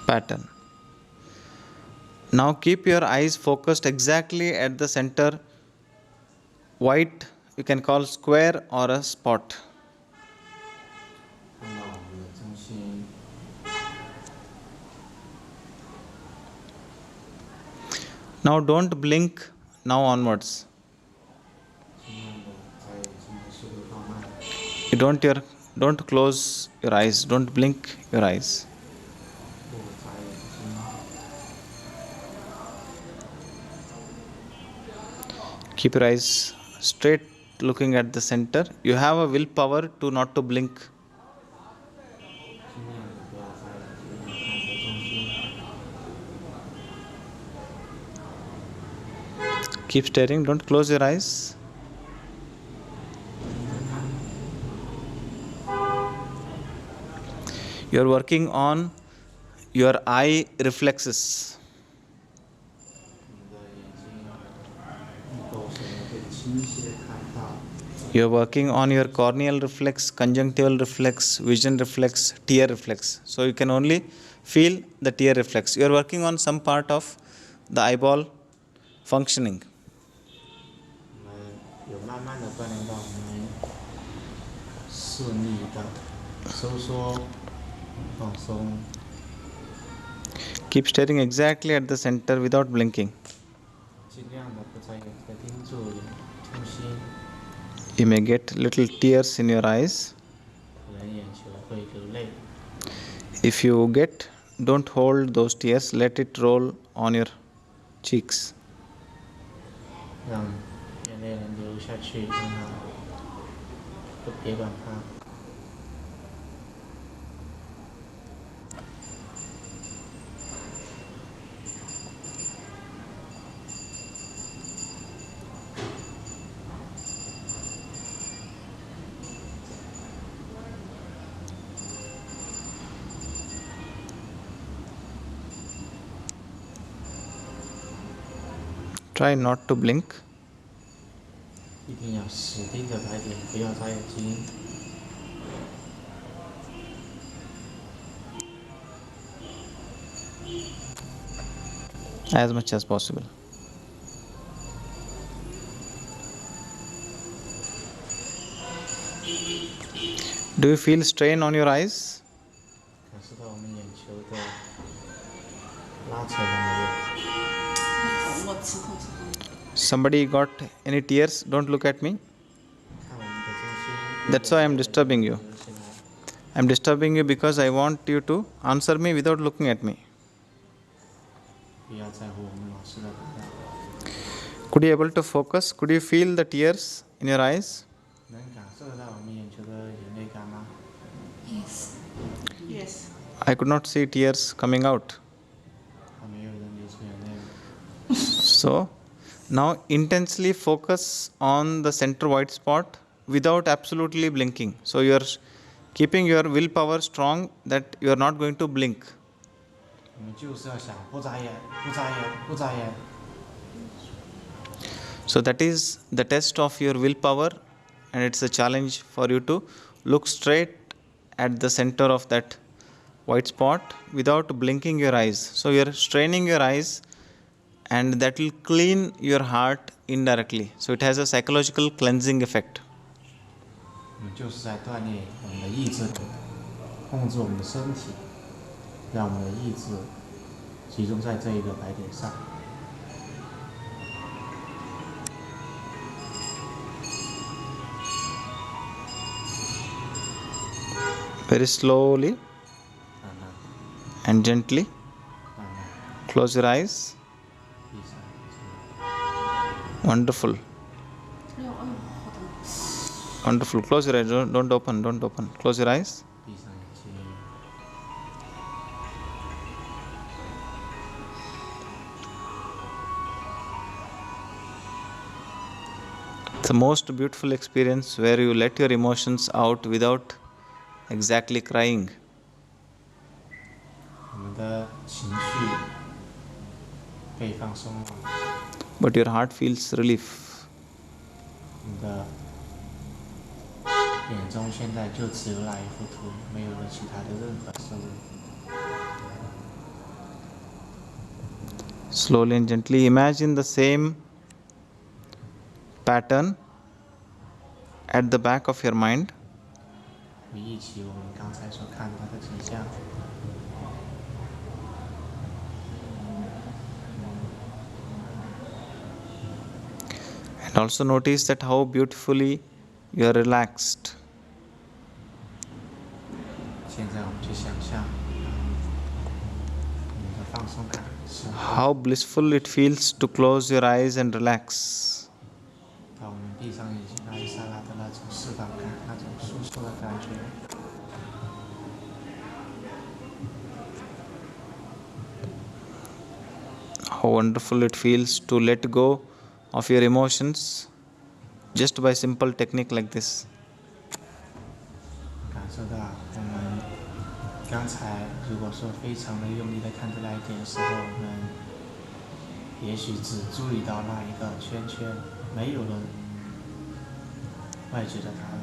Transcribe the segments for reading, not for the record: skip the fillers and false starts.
pattern. Now keep your eyes focused exactly at the center, white you can call square or a spot. Now don't blink now onwards. You don't close your eyes, don't blink your eyes. Keep your eyes straight looking at the center. You have a willpower to not to blink. Keep staring, don't close your eyes. You are working on your eye reflexes. You are working on your corneal reflex, conjunctival reflex, vision reflex, tear reflex. So you can only feel the tear reflex. You are working on some part of the eyeball functioning. Keep staring exactly at the center without blinking. You may get little tears in your eyes. If you get, don't hold those tears, let it roll on your cheeks. Try not to blink. As much as possible. Do you feel strain on your eyes? Somebody got any tears? Don't look at me. That's why I am disturbing you. I am disturbing you because I want you to answer me without looking at me. Could you able to focus? Could you feel the tears in your eyes? Yes. Yes. I could not see tears coming out. So, now intensely focus on the center white spot without absolutely blinking. So, you are keeping your willpower strong that you are not going to blink. So, that is the test of your willpower, and it's a challenge for you to look straight at the center of that white spot without blinking your eyes. So, you are straining your eyes, and that will clean your heart indirectly. So it has a psychological cleansing effect. Very slowly and gently close your eyes. Wonderful. Wonderful. Close your eyes. Don't open. Don't open. Close your eyes. It's the most beautiful experience where you let your emotions out without exactly crying. But your heart feels relief. Slowly and gently imagine the same pattern at the back of your mind. 回忆起我们刚才所看到的景象， And also notice that how beautifully you are relaxed. 现在我们去想象你的放松感是 How blissful it feels to close your eyes and relax. 当我们闭上眼睛那一刹那的那种释放感，那种舒适的感觉。 How wonderful it feels to let go of your emotions just by simple technique like this. 感受到我们刚才如果说非常的用力的看着那一点的时候，我们也许只注意到那一个圈圈，没有了外界的打扰。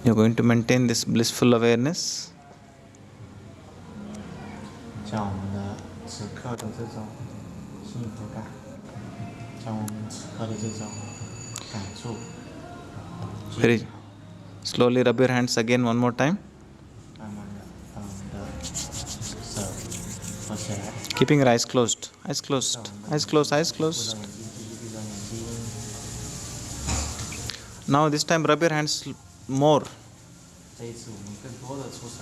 You're going to maintain this blissful awareness. 将我们的此刻的这种幸福感，将我们此刻的这种感触， Very slowly rub your hands again one more time. 慢慢的把我们的手合起来， Keeping your eyes closed. Eyes closed. Eyes closed. Eyes 闭 closed. 上眼睛，继续闭上眼睛。 Now this time rub your hands more. 这一次我们更多的出手，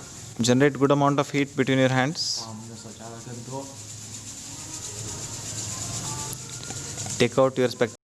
Generate good amount of heat between your hands. 把我们的手加的更多。 Take out your spectacles.